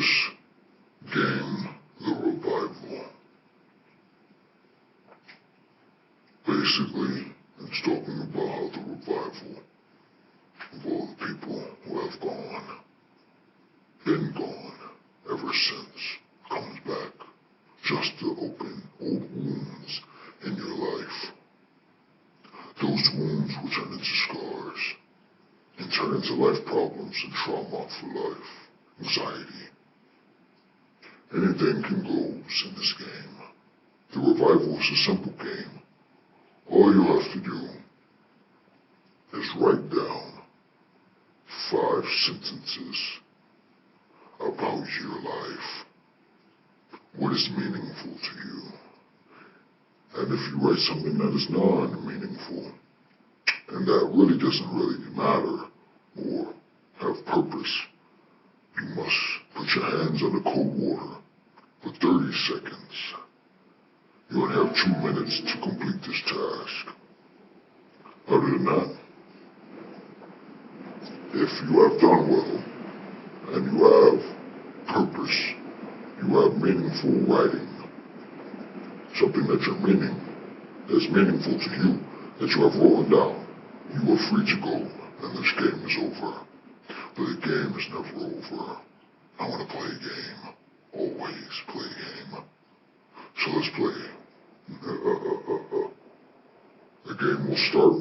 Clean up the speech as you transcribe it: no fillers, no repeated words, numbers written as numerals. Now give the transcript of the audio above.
this game, The Revival, basically it's talking about how the revival of all the people who have been gone ever since, comes back just to open old wounds in your life. Those wounds will turn into scars and turn into life problems and trauma for life, anxiety. Anything can go in this game. The revival is a simple game. All you have to do is write down 5 sentences about your life. What is meaningful to you? And if you write something that is non-meaningful, and that really doesn't really matter or have purpose, you must put your hands under cold water for 30 seconds. You only have 2 minutes to complete this task. Other than that, if you have done well, and you have purpose, you have meaningful writing, something that's meaningful to you, that you have written down, you are free to go, and this game is over. But the game is never over. I want to play a game. Always play a game. So let's play. The game will start